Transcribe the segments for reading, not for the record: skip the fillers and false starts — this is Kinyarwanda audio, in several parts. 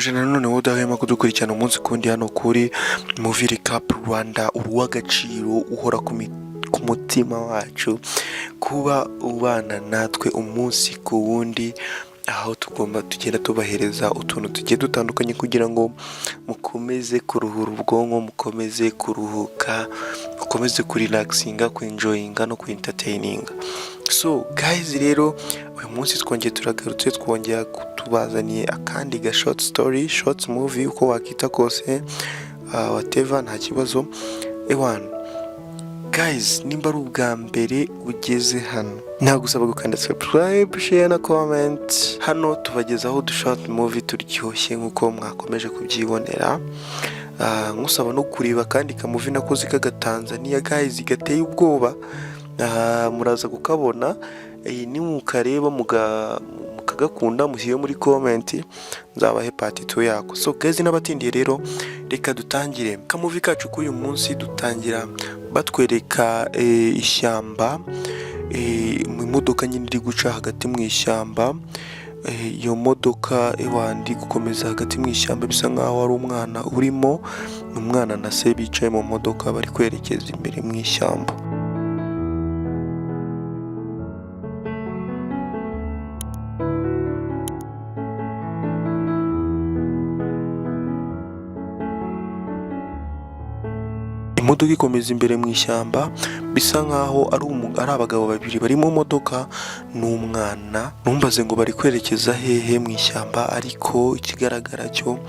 ndagushuje nanone wowe udahwema kudukurikirana umunsi kundi hano kuri Movie Recap Rwanda, uruw'agaciro uhora ku mutima wacu, kuba ubana natwe umunsi ku wundi, aho tugenda tubahereza utuntu tugiye dutandukanye kugira ngo mukomeze kuruhura ubwonko, mukomeze kuruhuka, mukomeze kurelaxinga, enjoyinga no entertaininga. So guys, rero uyu munsi twongeye turagarutse, twongera tubazaniye akandi ga short movie, uko wakita kose, whatever, nta kibazo. Ewan guys, nimba ari ubwa mbere ugeze hano, nagusaba gukanda subscribe, share na comment. Hano tubagezaho short movie turyoshye nkuko mwakomeje kubyibonera. Nkusaba no kureba kandi ka movie nakoze k'Agatanzania guys, gateye ubwoba. Muraza kukabona, ni mukareba mukagakunda, mushyire muri comment, nzabahe part 2 yako. So guys, n'abatindiye rero, reka dutangire ka movie kacu k'uyu munsi. Dutangira batwereka ishyamba, mu modoka nyine iri guca hagati mu ishyamba. Iyo modoka ndi gukomeza hagati mu ishyamba, bisa nkaho ari umwana urimo, umwana na se bicaye mu modoka bari kwerekeza imbere mu ishyamba. Imodoka ikomeza imbere mu ishyamba, bisa nkaho ari abagabo babiri bari mu modoka n'umwana. Numbaze ngo bari kwerekeza hehe mu ishyamba, ariko ikigaragara cyo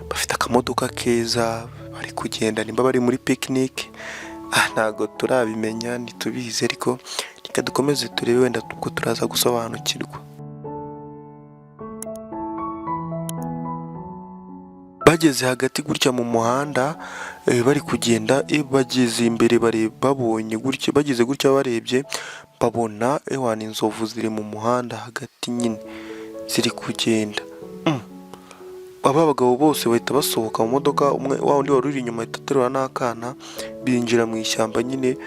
bafite akamodoka keza, bari kugenda, nimba bari muri picnic, ntago turabimenya, ntitubizi, ariko reka dukomeze turebe, wenda ubwo turaza gusobanukirwa. Bageze hagati gutya mu muhanda, bari kugenda, bageze imbere babonye gutya, bageze gutya barebye, babona inzovu ziri mu muhanda hagati nyine ziri kugenda. Aba bagabo bose bahita basohoka mu modoka, umwe wa undi wari uri inyuma ahita aterura n'akana, binjira mu ishyamba nyine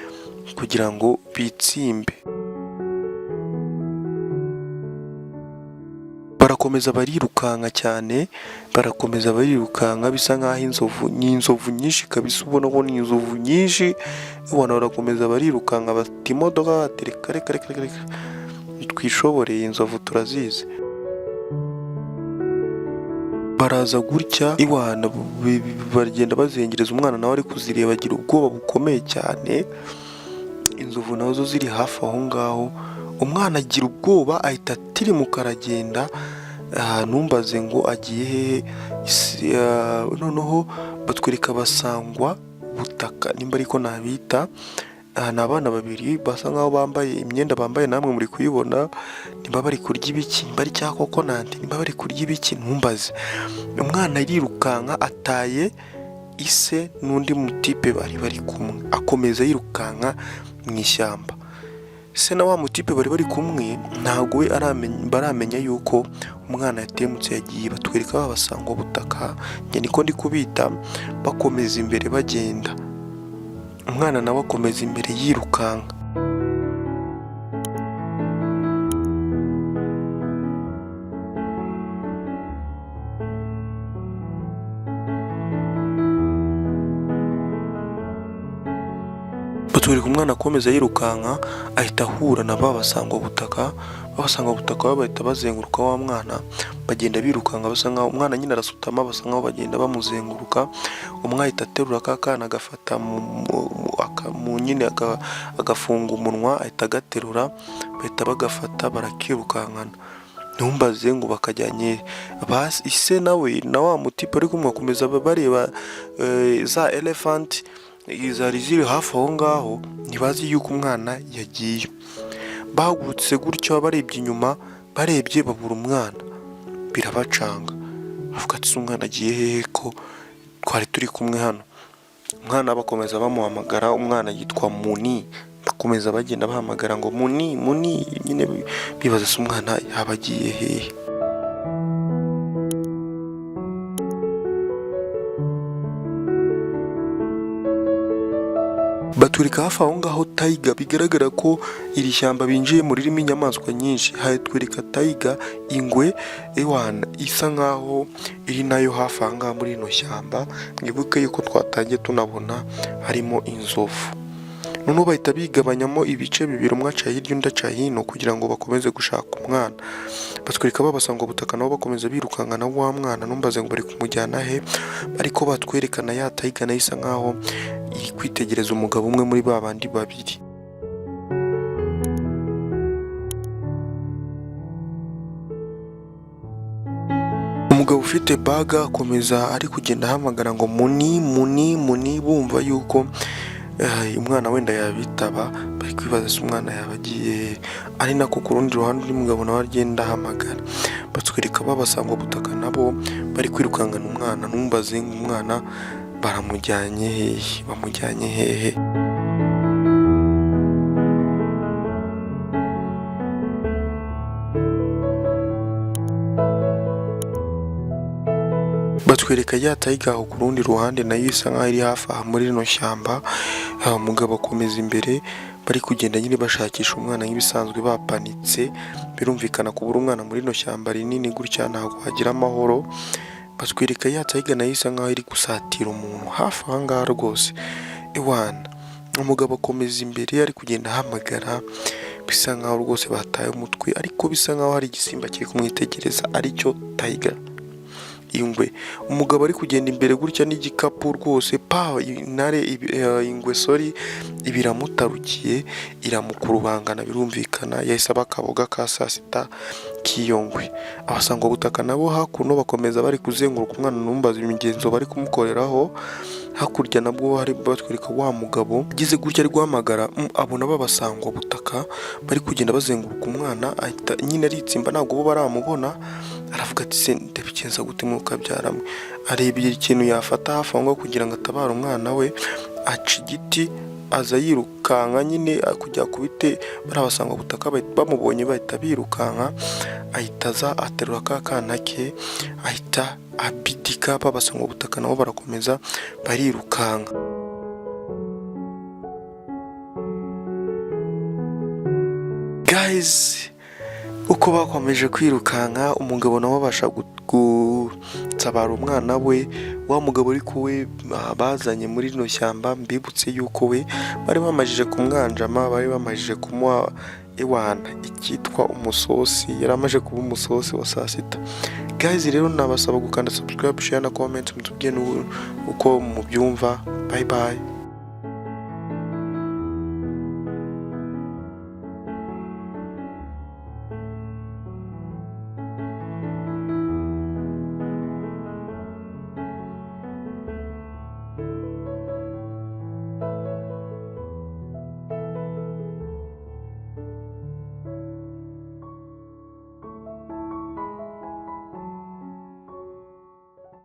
kugira ngo bitsimbe. Barakomeza barirukanka cyane, bisa nkaho inzovu nyinshi kabisa, ubona ko ni inzovu nyinshi. Barakomeza barirukanka, bafite imodoka, reka twishoboreye, inzovu turazizi. Baraza gutya, bagenda bazengereza, umwana nawe ari kuzireba, agira ubwoba bukomeye cyane. Inzovu nazo ziri hafi aho ngaho, umwana agira ubwoba, ahita atirimuka aragenda. Numbaze ngo agiye hehe. Noneho batwereka basangwa butaka, nimba ariko nabita. Ni abana babiri basa nkaho bambaye imyenda bambaye, namwe muri kuyibona. Nimba bari kurya ibiki, nimba ari cya kokonati, nimba bari kurya ibiki, ntumbaze. Umwana arirukanka, ataye ise n'undi mutipe bari kumwe, akomeza yirukanka mu ishyamba. Se na wa mutipe bari kumwe, ntabwo we baramenya yuko umwana yatemutse yagiye. Batwereka babasangwa butaka, njye niko ndi kubita, bakomeza imbere bagenda, umwana nawe akomeza imbere yirukanka. Batwereka umwana akomeza yirukanka, ahita ahura na babasangwa butaka. Babasangwa butaka bahita bazenguruka wa mwana, bagenda birukanka, basa nkaho umwana nyine arasutama, basa nkaho bagenda bamuzenguruka. Umwana ahita aterura akana, agafata mu nyine agafunga umunwa, ahita agaterura, bahita bagafata, barakirukankana. Ntumbaze ngo bakajyanye ise nawe na wa mutipe ari kumwe, bakomeza bareba za elephant zari ziri hafi aho ngaho, ntibazi yuko umwana yagiye. Bahagurutse gutyo, barebye inyuma, barebye babura umwana, birabacanga, bavuga ati umwana agiye hehe ko twari turi kumwe hano. Umwana bakomeza bamuhamagara, umwana yitwa Muni, bakomeza bagenda bahamagara ngo Muni, nyine bibaza se umwana yaba agiye hehe. batwereka hafi aho ngaho tayiga, bigaragara ko iri shyamba binjiyemo ririmo inyamaswa nyinshi. Hatwereka tayiga, ingwe ewana isa nkaho iri nayo hafi aha ngaha muri ino shyamba. Mwibuke yuko twatangiye tunabona harimo inzovu. Noneho bahita bigabanyamo ibice bibiri, umwe aca hirya undi aca hino kugira ngo bakomeze gushaka umwana. Batwereka babasanga ubutaka nabo bakomeza birukankana wa mwana, numbaze ngo bari kumujyana he, ariko batwerekana ya tayiga nayo isa nkaho iri kwitegereza umugabo umwe muri ba bandi babiri. Umugabo ufite baga akomeza ari kugenda ahamagara ngo muni, bumva yuko umwana wenda yabitaba, bari kwibaza se umwana yabagiye. Ari nako ku rundi ruhande undi mugabo nawe agenda ahamagara. Batwereka babasanga ubutaka nabo bari kwirukankana umwana, numbaze umwana bamujyanye hehe. Batwereka ya tayiga aho ku rundi ruhande nayo isa nkaho iri hafi aha muri rino shyamba. Umugabo akomeza imbere, bari kugenda nyine bashakisha umwana nk'ibisanzwe bapanitse. Birumvikana kubura umwana muri rino shyamba rinini gutya ntabwo hagira amahoro. Batwereka ya tayiga nayo isa nkaho iri gusatira umuntu hafi aha ngaha rwose. Ewana umugabo akomeza imbere ari kugenda ahamagara, bisa nkaho rwose bataye umutwe, ariko bisa nkaho hari igisimba kiri kumwitegereza aricyo tayiga, ingwe. Umugabo ari kugenda imbere gutya n'igikapu rwose ingwe ibiramutarukiye iramukurubangana. Birumvikana yahise aba akaboga ka saa sita k'iyo ngwe. Abasanga ubutaka nabo hakuno bakomeza bari kuzenguruka umwana, numbaza imigenzo bari kumukoreraho. Hakurya nabwo hari batwereka wa mugabo agize gutya ari guhamagara, abona babasanga ubutaka bari kugenda bazenguruka umwana, ahita nyine aritsimba, ntabwo bo baramubona. Aravuga ati se ndabigenza gute mwuka byaramwe. Arebye ikintu yafata hafi aho kugira ngo atabare umwana we, aca igiti aza yirukanka nyine kujya kubite. Barabasanga ubutaka bamubonye bahita birukanka, ahita aza aterura ka kana ke, ahita abidika. Babasanga ubutaka nabo barakomeza barirukanka. Guys, uko bakomeje kwirukanka, umugabo nawe abasha gutabara umwana we. Wa mugabo ariko we bazanye muri rino shyamba, mbibutse yuko we bari bamajije kumwanjama, bari bamajije kumuha ewana icyitwa umusosi. Yari amaje kuba umusosi wa saa sita. Guys, rero nabasaba gukanda subscribe, share na comment, mutubwiye uko mubyumva. Bye bye.